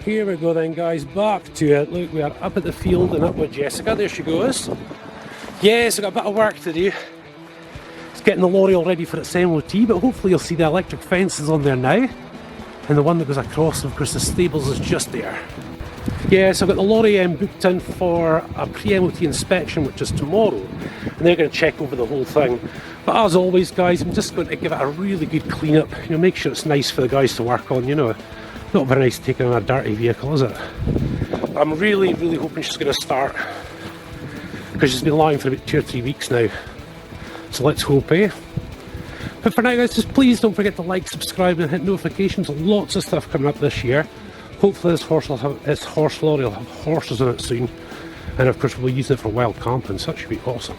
Here we go then, guys, back to it. Look, we are up at the field and up with Jessica. There she goes. Yes, I've got a bit of work to do. It's getting the lorry all ready for its MOT, but hopefully you'll see the electric fences on there now. And the one that goes across, and of course the stables is just there. Yes, I've got the lorry booked in for a pre-MOT inspection, which is tomorrow. And they're going to check over the whole thing. But as always, guys, I'm just going to give it a really good clean up. You know, make sure it's nice for the guys to work on, you know. Not very nice taking on a dirty vehicle, is it? I'm really hoping she's going to start, because she's been lying for about 2 or 3 weeks now. So let's hope, eh? But for now, guys, just please don't forget to like, subscribe and hit notifications. Lots of stuff coming up this year. Hopefully this horse lorry will have horses in it soon. And of course we'll use it for wild camping, so that should be awesome.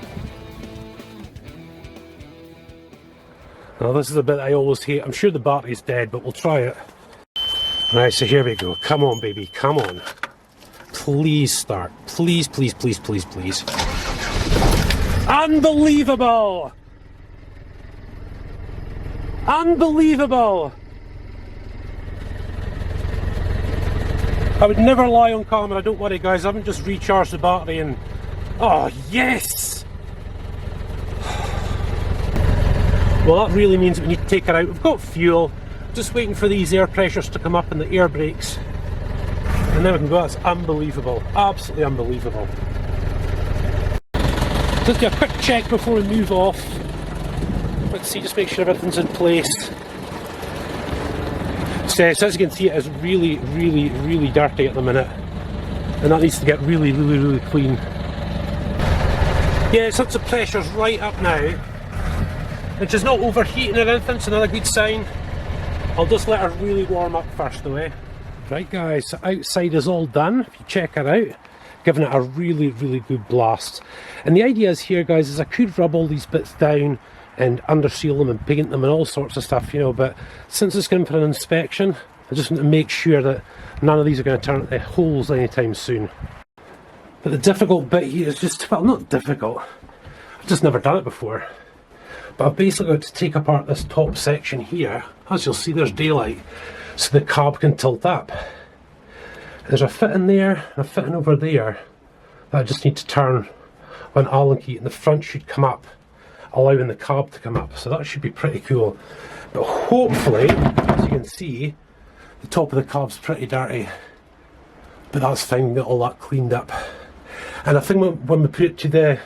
Now this is a bit I always hate. I'm sure the battery's dead, but we'll try it. Right, so here we go. Come on, baby, come on. Please start. Please, please, please, please, please. Unbelievable! Unbelievable! I would never lie on camera, don't worry guys, I haven't just recharged the battery and... Oh, yes! Well, that really means that we need to take her out. We've got fuel, just waiting for these air pressures to come up and the air brakes. And then we can go. That's unbelievable, absolutely unbelievable. Just do a quick check before we move off. Let's see, just make sure everything's in place. So as you can see, it is really dirty at the minute. And that needs to get really clean. Yeah, so the pressure's right up now. And she's not overheating or anything, it's another good sign. I'll just let her really warm up first though, eh? Right guys, so outside is all done. If you check her out, giving it a really good blast. And the idea is here, guys, is I could rub all these bits down and underseal them and paint them and all sorts of stuff, you know, but since it's going for an inspection, I just want to make sure that none of these are going to turn into holes anytime soon. But the difficult bit here is just, well, not difficult, I've just never done it before. But I've basically got to take apart this top section here. As you'll see, there's daylight, so the cab can tilt up. There's a fitting there and a fitting over there that I just need to turn with an Allen key, and the front should come up, allowing the cab to come up. So that should be pretty cool. But hopefully, as you can see, the top of the cab's pretty dirty. But that's fine, get all that cleaned up. And I think when we put it to the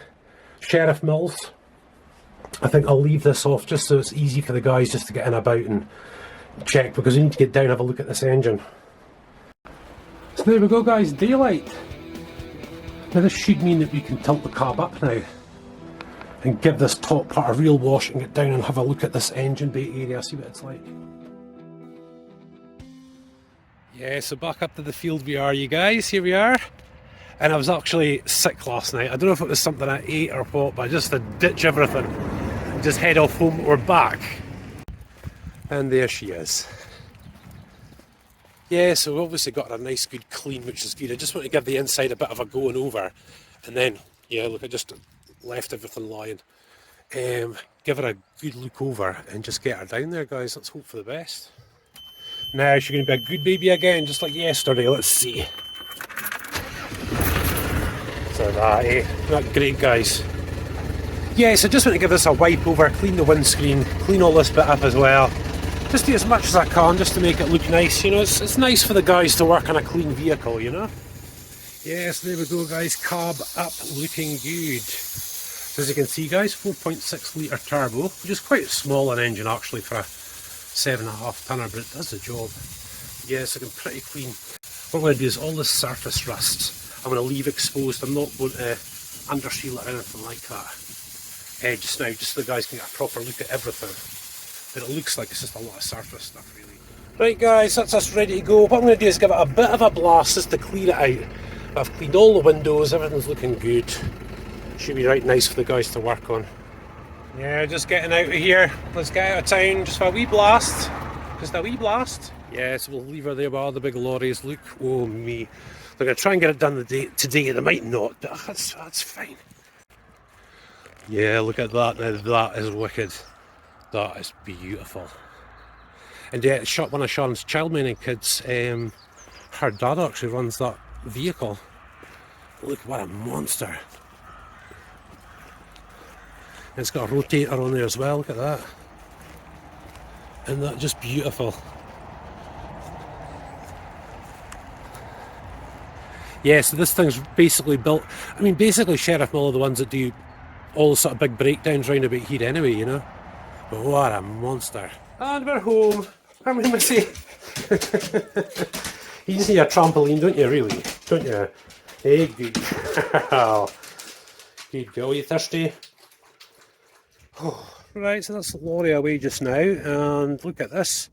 sheriff mills, I think I'll leave this off just so it's easy for the guys just to get in about and check, because we need to get down and have a look at this engine. So there we go guys, daylight. Now this should mean that we can tilt the cab up now and give this top part a real wash and get down and have a look at this engine bay area, see what it's like. Yeah, so back up to the field we are, you guys, here we are. And I was actually sick last night. I don't know if it was something I ate or what, but I just had to ditch everything and just head off home. We're back. And there she is. Yeah, so we've obviously got a nice good clean, which is good. I just want to give the inside a bit of a going over. And then, yeah, look, I just left everything lying. Give her a good look over and just get her down there, guys. Let's hope for the best. Now she's going to be a good baby again, just like yesterday. Let's see. So that, eh? Not great, guys. Yes, I just want to give this a wipe over, clean the windscreen, clean all this bit up as well. Just do as much as I can, just to make it look nice. You know, it's nice for the guys to work on a clean vehicle, you know? Yes, there we go, guys. Cab up, looking good. As you can see, guys, 4.6 litre turbo, which is quite small an engine actually for a 7.5 tonner, but it does the job. Yes, looking pretty clean. What I'm going to do is all this surface rust I'm going to leave exposed. I'm not going to underseal it or anything like that. Just now, just so the guys can get a proper look at everything. But it looks like it's just a lot of surface stuff, really. Right guys, that's us ready to go. What I'm going to do is give it a bit of a blast just to clear it out. I've cleaned all the windows, everything's looking good. Should be right nice for the guys to work on. Yeah, just getting out of here. Let's get out of town just for a wee blast. Just a wee blast. Yeah, so we'll leave her there with all the big lorries. Look, oh me. They're going to try and get it done today. They might not, but that's fine. Yeah, look at that now. That is wicked. That is beautiful. And yeah, it's shot one of Sean's child mining kids Her dad actually runs that vehicle. Look, what a monster. It's got a rotator on there as well, look at that. Isn't that just beautiful? Yeah, so this thing's basically built, I mean, basically Sheriff Mill are the ones that do all the sort of big breakdowns round about here anyway, you know? But what a monster. And we're home. How many must say? You just need a trampoline, don't you, really? Don't you? Hey, good. Good girl, you thirsty? Oh, right, so that's Lorry away just now, and look at this.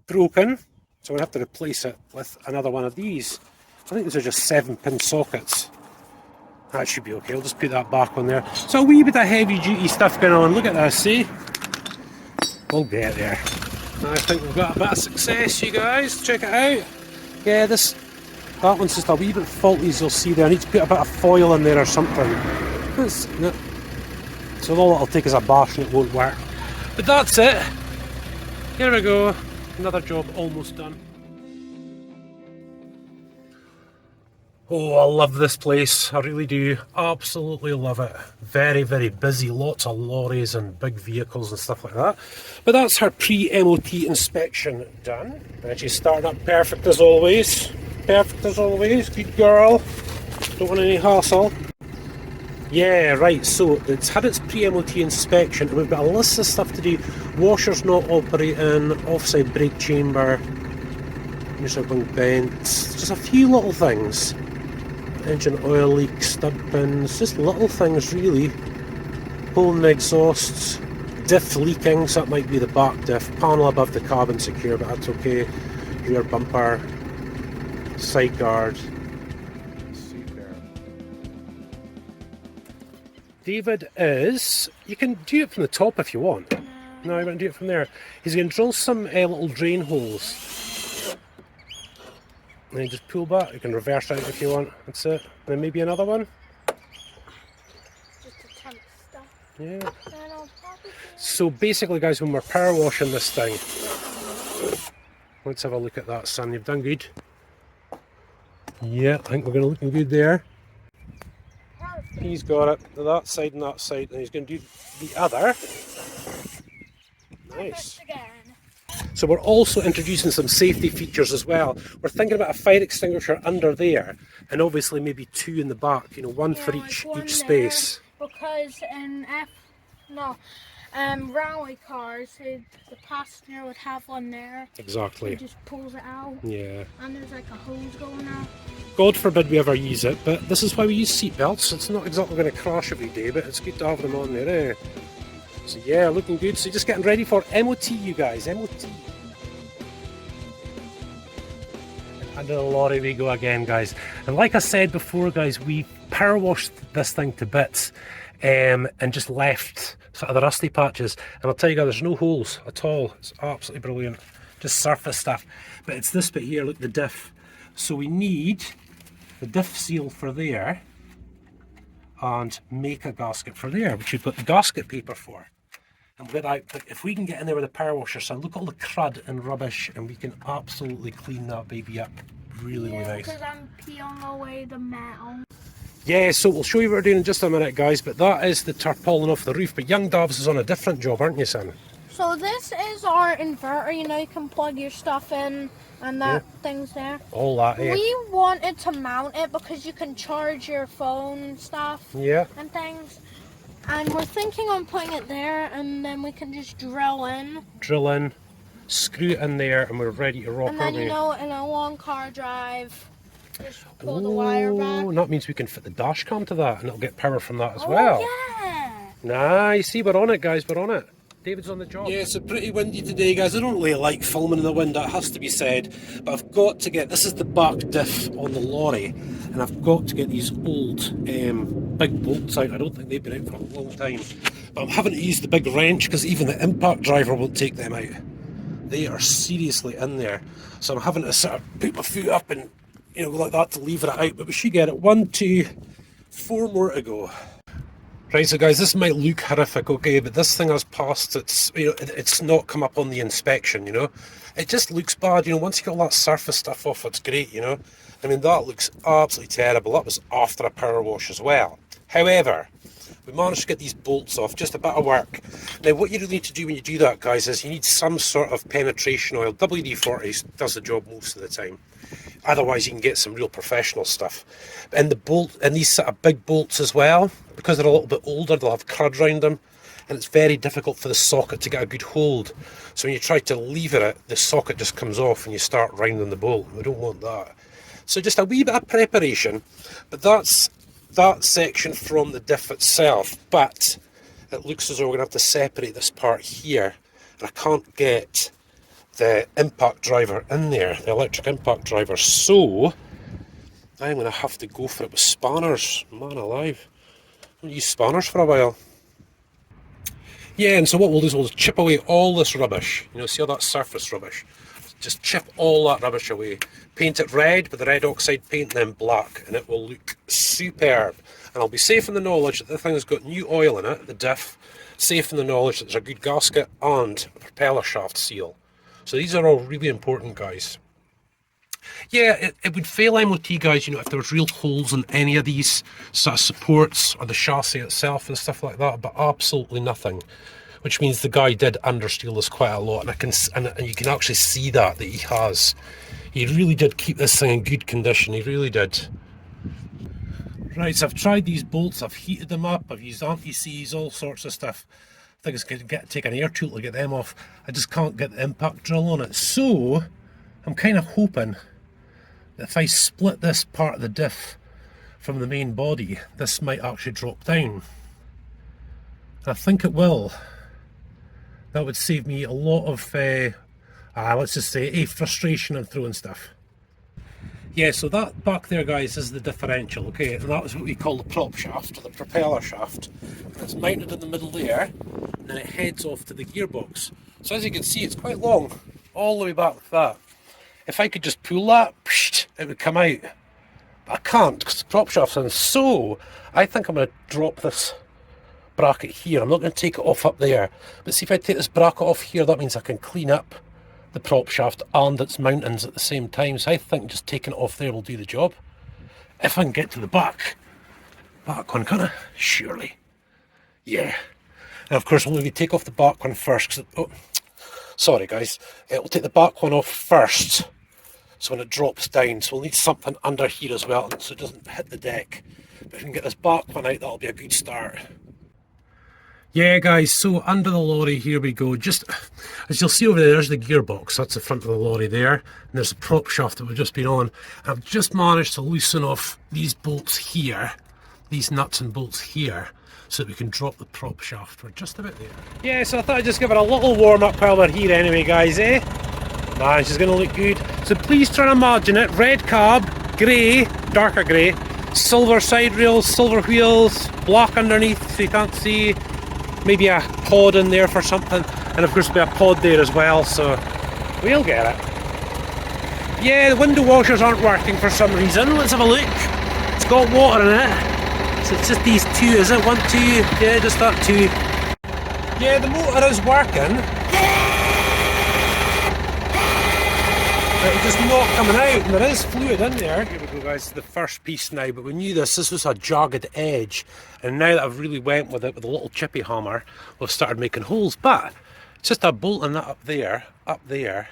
Broken, so we'll have to replace it with another one of these. I think these are just 7-pin sockets. That should be okay, I'll just put that back on there. So a wee bit of heavy duty stuff going on, look at this, see? We'll get there. I think we've got a bit of success, you guys, check it out. Yeah, that one's just a wee bit faulty, as you'll see there. I need to put a bit of foil in there or something. So all it'll take is a bash and it won't work. But that's it. Here we go. Another job almost done. Oh, I love this place. I really do. Absolutely love it. Very, very busy. Lots of lorries and big vehicles and stuff like that. But that's her pre-MOT inspection done. And she's starting up perfect as always. Perfect as always. Good girl. Don't want any hassle. Yeah, right, so it's had its pre-MOT inspection and we've got a list of stuff to do. Washers not operating, offside brake chamber, here's a wing vents, just a few little things. Engine oil leak, stud pins, just little things really. Hole in the exhausts, diff leaking, so that might be the back diff. Panel above the cabin secure, but that's okay. Rear bumper, side guard. David is, you can do it from the top if you want. No, you want to do it from there. He's going to drill some little drain holes. And then just pull back. You can reverse out if you want. That's it. And then maybe another one. Just a temp stuff. Yeah. So basically, guys, when we're power washing this thing, let's have a look at that, son. You've done good. Yeah, I think we're going to looking good there. He's got it to that side and that side, and he's going to do the other. Nice. So we're also introducing some safety features as well. We're thinking about a fire extinguisher under there, and obviously maybe two in the back. You know, one for each space. Because in rally cars, the passenger would have one there. Exactly. He just pulls it out. Yeah. And there's like a hose going out. God forbid we ever use it, but this is why we use seatbelts. It's not exactly going to crash every day, but it's good to have them on there, eh? So yeah, looking good. So just getting ready for MOT, you guys. MOT. Under the lorry we go again, guys. And like I said before, guys, we power washed this thing to bits and just left sort of the rusty patches. And I'll tell you guys, there's no holes at all. It's absolutely brilliant. Just surface stuff. But it's this bit here, look, the diff. So we need the diff seal for there and make a gasket for there, which we've got the gasket paper for. And we'll get out, but if we can get in there with a power washer, son, look at all the crud and rubbish, and we can absolutely clean that baby up really, really nice. Because I'm peeling away the metal. Yeah, so we'll show you what we're doing in just a minute, guys, but that is the tarpaulin off the roof. But young Davs is on a different job, aren't you, son? So this is our inverter, you know, you can plug your stuff in and that thing's there. All that, yeah. We wanted to mount it because you can charge your phone and stuff and things. And we're thinking on putting it there, and then we can just drill in. Drill in, screw it in there, and we're ready to rock, and then, aren't we? You know, in a long car drive, just pull the wire back. And that means we can fit the dash cam to that, and it'll get power from that as well. Yeah. Nah, you see, we're on it, guys, we're on it. David's on the job. Yeah, it's pretty windy today, guys. I don't really like filming in the wind, that has to be said. But I've got to get, this is the back diff on the lorry, and I've got to get these old big bolts out. I don't think they've been out for a long time. But I'm having to use the big wrench because even the impact driver won't take them out. They are seriously in there. So I'm having to sort of put my foot up and, you know, like that to lever it out. But we should get it. 1, 2, 4 more to go. Right, so guys, this might look horrific, okay, but this thing has passed its, you know, it's not come up on the inspection, you know. It just looks bad, you know. Once you get all that surface stuff off, it's great, you know. I mean, that looks absolutely terrible. That was after a power wash as well. However, we managed to get these bolts off, just a bit of work. Now, what you really need to do when you do that, guys, is you need some sort of penetration oil. WD-40 does the job most of the time. Otherwise, you can get some real professional stuff. And the bolt, and these sort of big bolts as well, because they're a little bit older, they'll have crud around them, and it's very difficult for the socket to get a good hold. So when you try to lever it, the socket just comes off and you start rounding the bolt. We don't want that. So just a wee bit of preparation, but that's that section from the diff itself. But it looks as though we're going to have to separate this part here, and I can't get the impact driver in there, the electric impact driver, so I'm going to have to go for it with spanners. Man alive, I haven't used spanners for a while. Yeah, and so what we'll do is we'll chip away all this rubbish, you know, see all that surface rubbish, just chip all that rubbish away, paint it red with the red oxide paint, then black, and it will look superb. And I'll be safe in the knowledge that the thing has got new oil in it, the diff, safe in the knowledge that there's a good gasket and a propeller shaft seal. So these are all really important, guys. Yeah, it would fail MOT, guys, you know, if there was real holes in any of these sort of supports or the chassis itself and stuff like that, but absolutely nothing. Which means the guy did understeel this quite a lot, and I can, and you can actually see that he has. He really did keep this thing in good condition, he really did. Right, so I've tried these bolts, I've heated them up, I've used anti-seize, all sorts of stuff. I think it's going to take an air tool to get them off. I just can't get the impact drill on it. So I'm kind of hoping that if I split this part of the diff from the main body, this might actually drop down. I think it will. That would save me a lot of, let's just say, frustration and throwing stuff. Yeah, so that back there, guys, is the differential, okay, and that was what we call the prop shaft, or the propeller shaft. And it's mounted in the middle there, and then it heads off to the gearbox. So as you can see, it's quite long, all the way back like that. If I could just pull that, it would come out. But I can't, because the prop shaft's in. So I think I'm going to drop this bracket here. I'm not going to take it off up there. But see, if I take this bracket off here, that means I can clean up the prop shaft and its mountings at the same time. So I think just taking it off there will do the job. If I can get to the back one, can I? Surely. Yeah. And of course we'll maybe take off the back one first. Sorry guys. We'll take the back one off first, so when it drops down. So we'll need something under here as well, so it doesn't hit the deck. But if we can get this back one out, that'll be a good start. Yeah guys, so under the lorry, here we go. Just as you'll see over there, there's the gearbox, that's the front of the lorry there, and there's the prop shaft that we've just been on. I've just managed to loosen off these bolts here, these nuts and bolts here, so that we can drop the prop shaft. We're just about there. Yeah, so I thought I'd just give it a little warm up while we're here anyway, guys, eh? Man, she's gonna look good. So please try and imagine it, red cab, grey, darker grey, silver side rails, silver wheels, black underneath so you can't see. Maybe a pod in there for something, and of course there'll be a pod there as well, so we'll get it. Yeah, the window washers aren't working for some reason. Let's have a look. It's got water in it, so it's just these two, is it? 1, 2, yeah, just that 2. Yeah, the motor is working, but it's just not coming out, and there is fluid in there. Here we go, guys, the first piece now, but we knew this was a jagged edge, and now that I've really went with it with a little chippy hammer, we've started making holes. But it's just a bolt in that up there,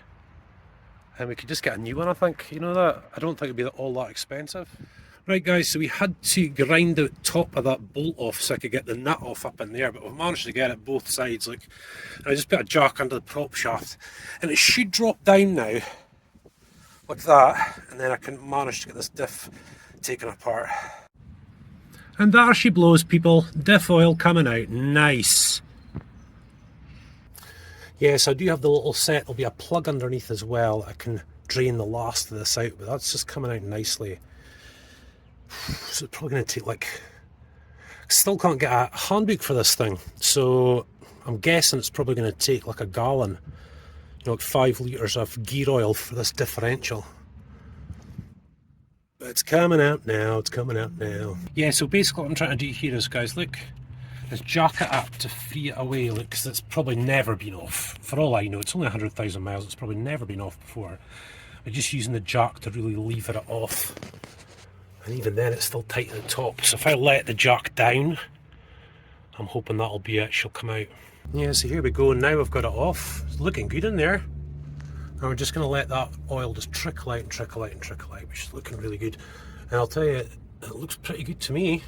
and we could just get a new one, I think. You know that? I don't think it'd be all that expensive. Right guys, so we had to grind the top of that bolt off so I could get the nut off up in there, but we've managed to get it both sides. Look, and I just put a jack under the prop shaft, and it should drop down now like that, and then I can manage to get this diff taken apart. And there she blows, people. Diff oil coming out. Nice. Yes, I do have the little set. There'll be a plug underneath as well. I can drain the last of this out, but that's just coming out nicely. So it's probably going to take like... I still can't get a handbook for this thing, so I'm guessing it's probably going to take like a gallon. You know, like 5 litres of gear oil for this differential. But it's coming out now, it's coming out now. Yeah, so basically what I'm trying to do here is, guys, look, is jack it up to free it away, because it's probably never been off. For all I know, it's only 100,000 miles, it's probably never been off before. We're just using the jack to really lever it off. And even then it's still tight at the top. So if I let the jack down, I'm hoping that'll be it, she'll come out. Yeah, so here we go, now we've got it off. It's looking good in there. And we're just going to let that oil just trickle out and trickle out and trickle out, which is looking really good. And I'll tell you, it looks pretty good to me.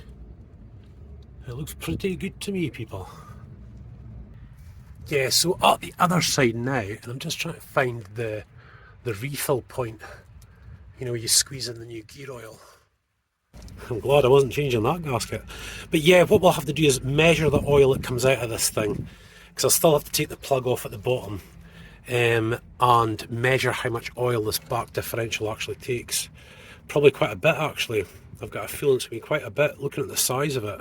It looks pretty good to me, people. Yeah, so at the other side now, and I'm just trying to find the refill point, you know, where you squeeze in the new gear oil. I'm glad I wasn't changing that gasket. But yeah, what we'll have to do is measure the oil that comes out of this thing, because I'll still have to take the plug off at the bottom and measure how much oil this back differential actually takes. Probably quite a bit, actually. I've got a feeling it's going to be quite a bit, looking at the size of it.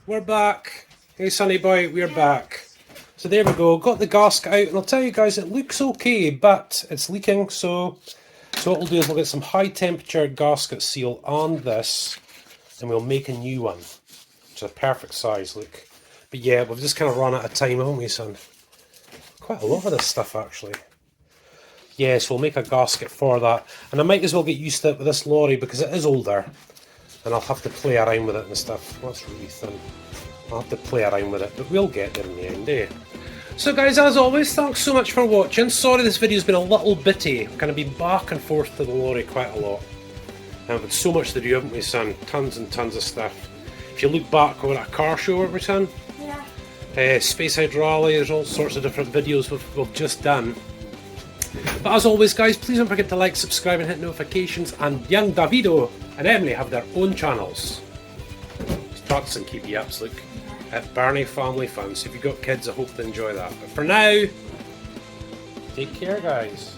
We're back. Hey Sonny boy, we're back. So there we go, got the gasket out, and I'll tell you guys, it looks okay, but it's leaking, so what we'll do is we'll get some high temperature gasket seal on this, and we'll make a new one, which is a perfect size, look. But yeah, we've just kind of run out of time, haven't we, son? Quite a lot of this stuff, actually. Yeah, so we'll make a gasket for that, and I might as well get used to it with this lorry, because it is older, and I'll have to play around with it and stuff. Well, that's really thin. I'll have to play around with it, but we'll get there in the end, eh? So guys, as always, thanks so much for watching. Sorry this video's been a little bitty. We're going to be back and forth to the lorry quite a lot. We've had so much to do, haven't we, son? Tons and tons of stuff. If you look back, we were at a car show, weren't we, son? Yeah. Space Side Rally, there's all sorts of different videos we've just done. But as always, guys, please don't forget to like, subscribe and hit notifications. And young Davido and Emily have their own channels. Starts and keep you ups, look. At Barney Family Fun. So if you've got kids, I hope they enjoy that. But for now, take care, guys.